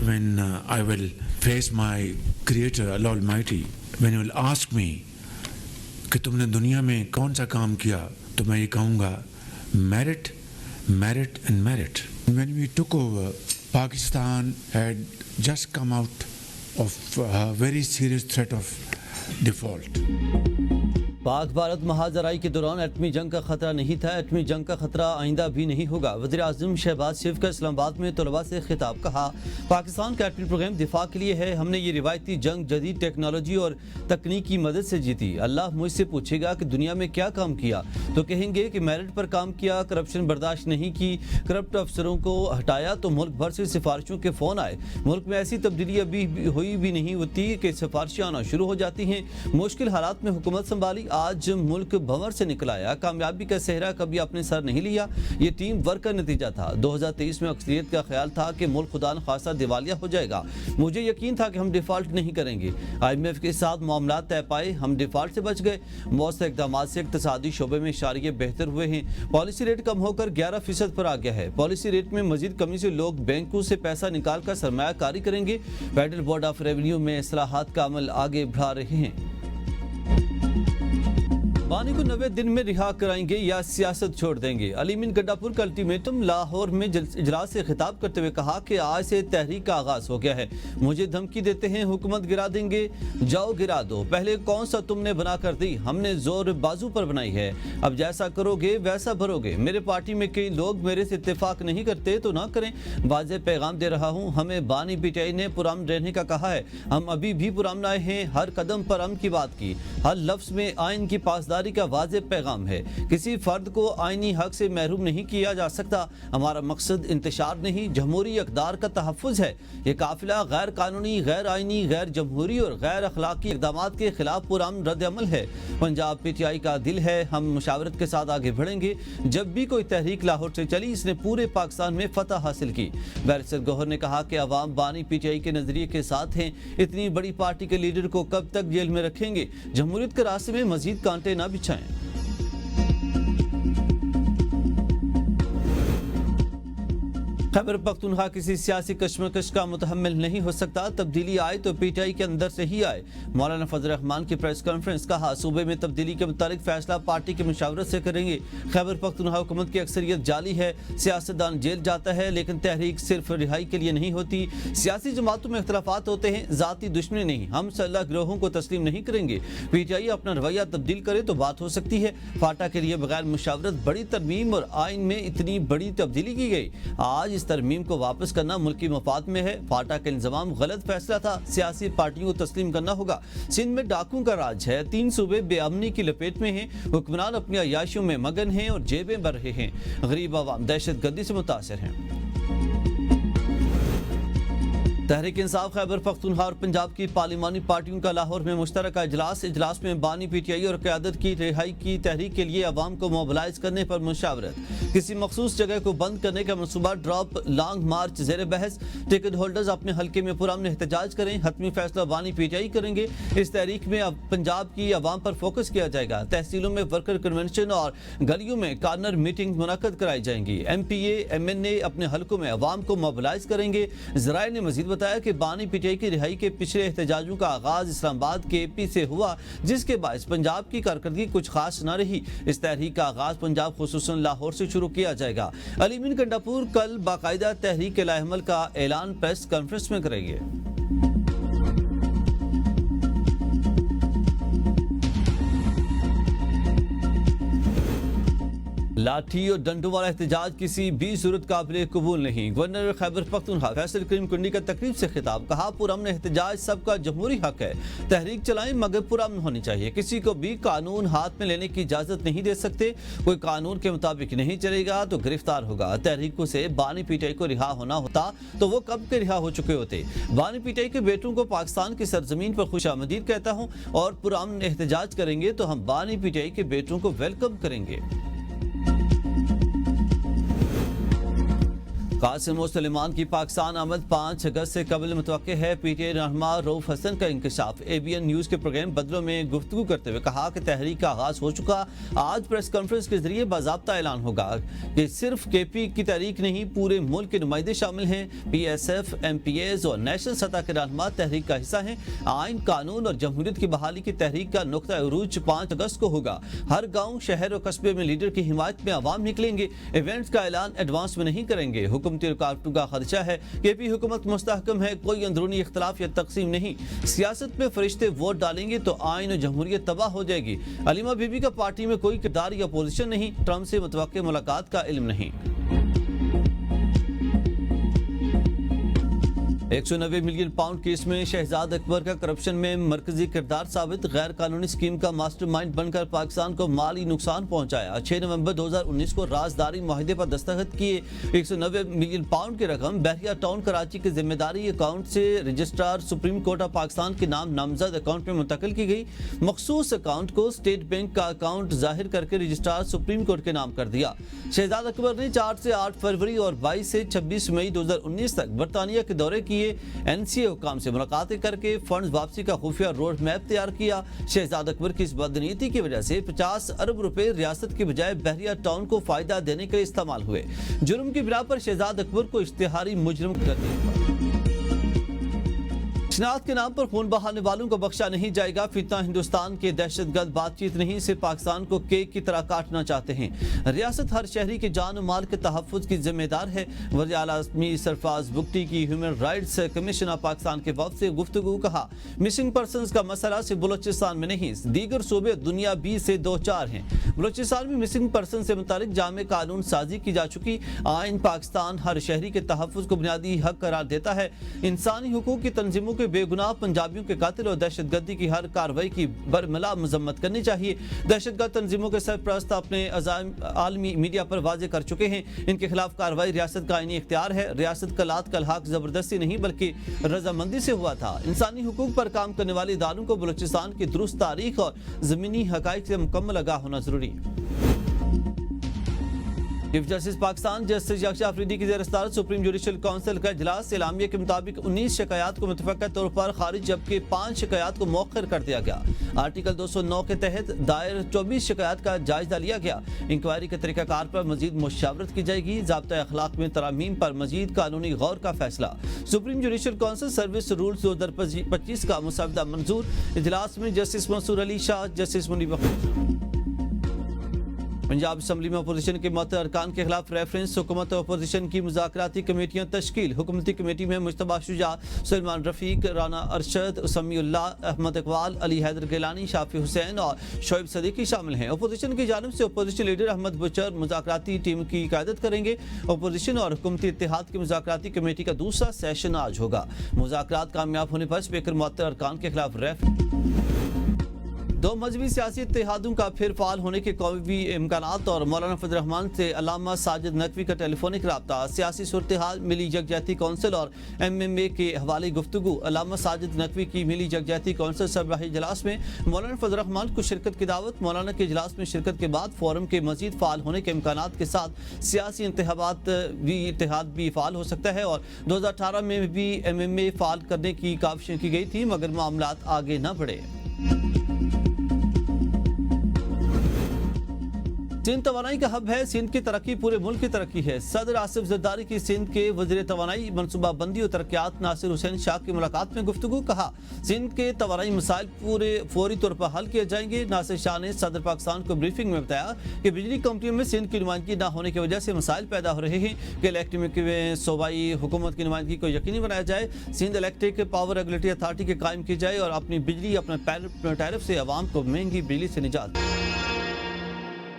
when I will face my Creator, Allah Almighty, when He will ask me کہ تم نے دنیا میں کون سا کام کیا, تو میں یہ کہوں گا merit, merit and merit. When we took over, Pakistan had just come out of a very serious threat of default. پاک بھارت محاذ آرائی کے دوران ایٹمی جنگ کا خطرہ نہیں تھا, ایٹمی جنگ کا خطرہ آئندہ بھی نہیں ہوگا. وزیر اعظم شہباز شریف کا اسلام آباد میں طلباء سے خطاب. کہا پاکستان کا ایٹمی پروگرام دفاع کے لیے ہے, ہم نے یہ روایتی جنگ جدید ٹیکنالوجی اور تکنیک کی مدد سے جیتی. اللہ مجھ سے پوچھے گا کہ دنیا میں کیا کام کیا, تو کہیں گے کہ میرٹ پر کام کیا, کرپشن برداشت نہیں کی, کرپٹ افسروں کو ہٹایا تو ملک بھر سے سفارشوں کے فون آئے. ملک میں ایسی تبدیلی ابھی ہوئی بھی نہیں ہوتی کہ سفارشیں آنا شروع ہو جاتی ہیں. مشکل حالات میں حکومت سنبھالی, آج ملک بھنور سے نکل آیا. کامیابی کا صحرا کبھی اپنے سر نہیں لیا, یہ ٹیم ورک کا نتیجہ تھا. 2023 میں اکثریت کا خیال تھا کہ ملک خدا نخواستہ دیوالیہ ہو جائے گا. مجھے یقین تھا کہ ہم ڈیفالٹ نہیں کریں گے. IMF کے ساتھ معاملات طے پائے, ہم ڈیفالٹ سے بچ گئے. مؤثر اقدامات سے اقتصادی شعبے میں اشاریے بہتر ہوئے ہیں. پالیسی ریٹ کم ہو کر 11% پر آ گیا ہے. پالیسی ریٹ میں مزید کمی سے لوگ بینکوں سے پیسہ نکال کر سرمایہ کاری کریں گے. فیڈرل بورڈ آف ریونیو میں اصلاحات کا عمل آگے بڑھا رہے ہیں. بانی کو 90 دن میں رہا کرائیں گے یا سیاست چھوڑ دیں گے. علی امین گنڈاپور کا الٹیمیٹم. لاہور میں اجلاس سے خطاب کرتے ہوئے کہا کہ آج سے تحریک کا آغاز ہو گیا ہے. مجھے دھمکی دیتے ہیں حکومت گرا دیں گے, جاؤ گرا دو. پہلے کون سا تم نے بنا کر دی, ہم نے زور بازو پر بنائی ہے. اب جیسا کرو گے ویسا بھرو گے. میرے پارٹی میں کئی لوگ میرے سے اتفاق نہیں کرتے تو نہ کریں. واضح پیغام دے رہا ہوں, ہمیں بانی پی ٹی آئی نے پرامن رہنے کا کہا ہے. ہم ابھی بھی پرامن آئے ہیں. ہر قدم پر امن کی بات کی, ہر لفظ میں آئین کی پاسداری کا واضح پیغام ہے. کسی فرد کو آئینی حق سے محروم نہیں کیا جا سکتا. ہمارا مقصد انتشار نہیں, جمہوری اقدار کا تحفظ ہے. یہ قافلہ غیر قانونی, غیر آئینی, غیر جمہوری اور غیر اخلاقی اقدامات کے خلاف پرامن رد عمل ہے. پنجاب پی ٹی آئی کا دل ہے, ہم مشاورت کے ساتھ آگے بڑھیں گے. جب بھی کوئی تحریک لاہور سے چلی, اس نے پورے پاکستان میں فتح حاصل کی. بیرسٹر گوہر نے کہا کہ عوام بانی پی ٹی آئی کے نظریے کے ساتھ ہیں. اتنی بڑی پارٹی کے لیڈر کو کب تک جیل میں رکھیں گے. جمہوریت کے راستے میں مزید کانٹے نہ بچھائیں. خیبر پختونخوا کسی سیاسی کشمکش کا متحمل نہیں ہو سکتا. تبدیلی آئے تو پی ٹی آئی کے اندر سے ہی آئے. مولانا فضل الرحمان کی پریس کانفرنس. کہا صوبے میں تبدیلی کے متعلق فیصلہ پارٹی کی مشاورت سے کریں گے. خیبر پختونخوا حکومت کی اکثریت جعلی ہے. سیاستدان جیل جاتا ہے لیکن تحریک صرف رہائی کے لیے نہیں ہوتی. سیاسی جماعتوں میں اختلافات ہوتے ہیں, ذاتی دشمنی نہیں. ہم سلح گروہوں کو تسلیم نہیں کریں گے. پی ٹی آئی اپنا رویہ تبدیل کرے تو بات ہو سکتی ہے. فاٹا کے لیے بغیر مشاورت بڑی ترمیم اور آئین میں اتنی بڑی تبدیلی کی گئی. آج اس ترمیم کو واپس کرنا ملکی مفاد میں ہے. فاٹا کا انضمام غلط فیصلہ تھا. سیاسی پارٹیوں کو تسلیم کرنا ہوگا. سندھ میں ڈاکوں کا راج ہے. 3 صوبے بے امنی کی لپیٹ میں ہیں. حکمران اپنی عیاشیوں میں مگن ہیں اور جیبیں بھر رہے ہیں. غریب عوام دہشت گردی سے متاثر ہیں. تحریک انصاف خیبر پختونخوا اور پنجاب کی پارلیمانی پارٹیوں کا لاہور میں مشترکہ اجلاس میں بانی پی ٹی آئی اور قیادت کی رہائی کی تحریک کے لیے عوام کو موبلائز کرنے پر مشاورت. کسی مخصوص جگہ کو بند کرنے کا منصوبہ ڈراپ. لانگ مارچ زیر بحث. ٹکٹ ہولڈرز اپنے حلقے میں پرامن احتجاج کریں. حتمی فیصلہ بانی پی ٹی آئی کریں گے. اس تحریک میں اب پنجاب کی عوام پر فوکس کیا جائے گا. تحصیلوں میں ورکر کنونشن اور گلیوں میں کارنر میٹنگ منعقد کرائی جائیں گی. M P A M N A اپنے حلقوں میں عوام کو موبلائز کریں گے. ذرائع نے مزید بتایا کہ بانی پی ٹی آئی کی رہائی کے پچھلے احتجاجوں کا آغاز اسلام آباد کے پی سے ہوا, جس کے باعث پنجاب کی کارکردگی کچھ خاص نہ رہی. اس تحریک کا آغاز پنجاب خصوصاً لاہور سے شروع کیا جائے گا. علی امین گنڈاپور کل باقاعدہ تحریک کے لاحمل کا اعلان پریس کانفرنس میں کریں گے. لاٹھی اور ڈنڈوں والا احتجاج کسی بھی صورت قابل قبول نہیں. گورنر خیبر پختونخوا فیصل کریم کنڈی کا تقریب سے خطاب. کہا پرامن احتجاج سب کا جمہوری حق ہے. تحریک چلائیں مگر پرامن ہونی چاہیے. کسی کو بھی قانون ہاتھ میں لینے کی اجازت نہیں دے سکتے. کوئی قانون کے مطابق نہیں چلے گا تو گرفتار ہوگا. تحریکوں سے بانی پی ٹی آئی کو رہا ہونا ہوتا تو وہ کب کے رہا ہو چکے ہوتے. بانی پی ٹی آئی کے بیٹوں کو پاکستان کی سرزمین پر خوش آمدید کہتا ہوں, اور پرامن احتجاج کریں گے تو ہم بانی پی ٹی آئی کے بیٹوں کو ویلکم کریں گے. قاسم و سلیمان کی پاکستان آمد 5 اگست سے قبل متوقع ہے۔ پی ٹی آئی رہنما رؤف حسن کا انکشاف۔ اے بی این نیوز کے پروگرام بدلوں میں گفتگو کرتے ہوئے کہا کہ تحریک کا آغاز ہو چکا۔ آج پریس کانفرنس کے ذریعے باضابطہ اعلان ہوگا کہ صرف کے پی کی تحریک نہیں، پورے ملک کے نمائندے شامل ہیں۔ P S F, M P As اور نیشنل سطح کے رہنما تحریک کا حصہ ہیں۔ آئین، قانون اور جمہوریت کی بحالی کی تحریک کا نقطہ عروج 5 اگست کو ہوگا۔ ہر گاؤں، شہر اور قصبے میں لیڈر کی حمایت میں عوام نکلیں گے۔ ایونٹس کا اعلان ایڈوانس میں نہیں کریں گے۔ حکومتی رکاوٹوں کا خدشہ ہے کہ پی حکومت مستحکم ہے، کوئی اندرونی اختلاف یا تقسیم نہیں۔ سیاست میں فرشتے ووٹ ڈالیں گے تو آئین و جمہوریت تباہ ہو جائے گی۔ علیمہ بی بی کا پارٹی میں کوئی کردار یا پوزیشن نہیں، ٹرمپ سے متوقع ملاقات کا علم نہیں۔ 190 ملین پاؤنڈ کیس میں شہزاد اکبر کا کرپشن میں مرکزی کردار ثابت۔ غیر قانونی اسکیم کا ماسٹر مائنڈ بن کر پاکستان کو مالی نقصان پہنچایا۔ 6 نومبر 2019 کو رازداری معاہدے پر دستخط کیے۔ 190 ملین پاؤنڈ کی رقم بحریہ ٹاؤن کراچی کے ذمہ داری اکاؤنٹ سے registrar supreme court of Pakistan کے نام نامزد اکاؤنٹ میں منتقل کی گئی۔ مخصوص اکاؤنٹ کو اسٹیٹ بینک کا اکاؤنٹ ظاہر کر کے رجسٹرار سپریم کورٹ کے نام کر دیا۔ شہزاد اکبر نے 4 سے 8 فروری اور 22 سے 26 مئی 2019 تک برطانیہ کے دورے کیے۔ این سی اے حکام سے ملاقاتیں کر کے فنڈز واپسی کا خفیہ روڈ میپ تیار کیا۔ شہزاد اکبر کی اس بدنیتی کی وجہ سے 50 ارب روپے ریاست کی بجائے بحریہ ٹاؤن کو فائدہ دینے کے لیے استعمال ہوئے۔ جرم کی بنا پر شہزاد اکبر کو اشتہاری مجرم کر دیا۔ شناخت کے نام پر خون بہانے والوں کو بخشا نہیں جائے گا۔ فتنہ ہندوستان کے دہشت گرد بات چیت نہیں، صرف پاکستان کو کیک کی طرح کاٹنا چاہتے ہیں۔ ریاست ہر شہری کے جان و مال کے تحفظ کی ذمہ دار ہے۔ وزیر اعلیٰ سرفراز بگٹی کی human rights commission of Pakistan کے وفد سے گفتگو۔ کہا مسنگ پرسنز کا مسئلہ صرف بلوچستان میں نہیں، دیگر صوبے دنیا بھی سے دو چار ہیں۔ بلوچستان میں مسنگ پرسن سے متعلق جامع قانون سازی کی جا چکی۔ آئین پاکستان ہر شہری کے تحفظ کو بنیادی حق قرار دیتا ہے۔ انسانی حقوق کی تنظیموں کے بے گناہ پنجابیوں کے قاتل اور دہشت گردی کی ہر کارروائی کی برملا مذمت کرنی چاہیے۔ دہشت گرد تنظیموں کے سرپرست اپنے عزائم عالمی میڈیا پر واضح کر چکے ہیں۔ ان کے خلاف کارروائی ریاست کا آئینی اختیار ہے۔ ریاست کا لات کا الحاق زبردستی نہیں بلکہ رضامندی سے ہوا تھا۔ انسانی حقوق پر کام کرنے والے اداروں کو بلوچستان کی درست تاریخ اور زمینی حقائق سے مکمل آگاہ ہونا ضروری ہے۔ چیف جسٹس پاکستان جسٹس یکشا افریدی کی زیر صدارت سپریم جوڈیشل کونسل کا اجلاس۔ اعلامیہ کے مطابق 19 شکایات کو متفقہ طور پر خارج جبکہ 5 شکایات کو مؤخر کر دیا گیا۔ آرٹیکل 209 کے تحت دائر 24 شکایات کا جائزہ لیا گیا۔ انکوائری کے طریقہ کار پر مزید مشاورت کی جائے گی۔ ضابطۂ اخلاق میں ترامیم پر مزید قانونی غور کا فیصلہ۔ Supreme judicial council service rules 2025 کا مسودہ منظور۔ اجلاس میں justice Mansoor Ali Shah, justice Munib Akhtar. Punjab assembly میں اپوزیشن کے معطل ارکان کے خلاف ریفرنس۔ حکومت اور اپوزیشن کی مذاکراتی کمیٹیاں تشکیل۔ حکومتی کمیٹی میں مجتبیٰ شجاع، سلیمان رفیق، رانا ارشد، سمیع اللہ، احمد اقبال، علی حیدر گیلانی، شافی حسین اور شعیب صدیقی شامل ہیں۔ اپوزیشن کی جانب سے اپوزیشن لیڈر احمد بچر مذاکراتی ٹیم کی قیادت کریں گے۔ اپوزیشن اور حکومتی اتحاد کی مذاکراتی کمیٹی کا دوسرا سیشن آج ہوگا۔ مذاکرات کامیاب ہونے پر اسپیکر معطل ارکان کے خلاف دو مذہبی سیاسی اتحادوں کا پھر فعال ہونے کے قوی امکانات اور مولانا فضل الرحمان سے علامہ ساجد نقوی کا ٹیلی فونک رابطہ۔ سیاسی صورتحال، ملی یکجہتی کونسل اور ایم ایم اے کے حوالے گفتگو۔ علامہ ساجد نقوی کی ملی یکجہتی کونسل سربراہی اجلاس میں مولانا فضل الرحمان کو شرکت کی دعوت۔ مولانا کے اجلاس میں شرکت کے بعد فورم کے مزید فعال ہونے کے امکانات کے ساتھ سیاسی اتحاد بھی فعال ہو سکتا ہے اور 2018 میں بھی ایم ایم اے فعال کرنے کی کاوشیں کی گئی تھی مگر معاملات آگے نہ بڑھے۔ سندھ توانائی کا ہب ہے، سندھ کی ترقی پورے ملک کی ترقی ہے۔ صدر آصف زرداری کی سندھ کے وزیر توانائی، منصوبہ بندی اور ترقیات ناصر حسین شاہ کی ملاقات میں گفتگو۔ کہا سندھ کے توانائی مسائل فوری طور پر حل کیے جائیں گے۔ ناصر شاہ نے صدر پاکستان کو بریفنگ میں بتایا کہ بجلی کمپنیوں میں سندھ کی نمائندگی نہ ہونے کی وجہ سے مسائل پیدا ہو رہے ہیں کہ الیکٹرک میں صوبائی حکومت کی نمائندگی کو یقینی بنایا جائے۔ Sindh electric power regulatory authority کے قائم کی جائے اور اپنی بجلی اپنے ٹیرف سے عوام کو مہنگی بجلی سے نجات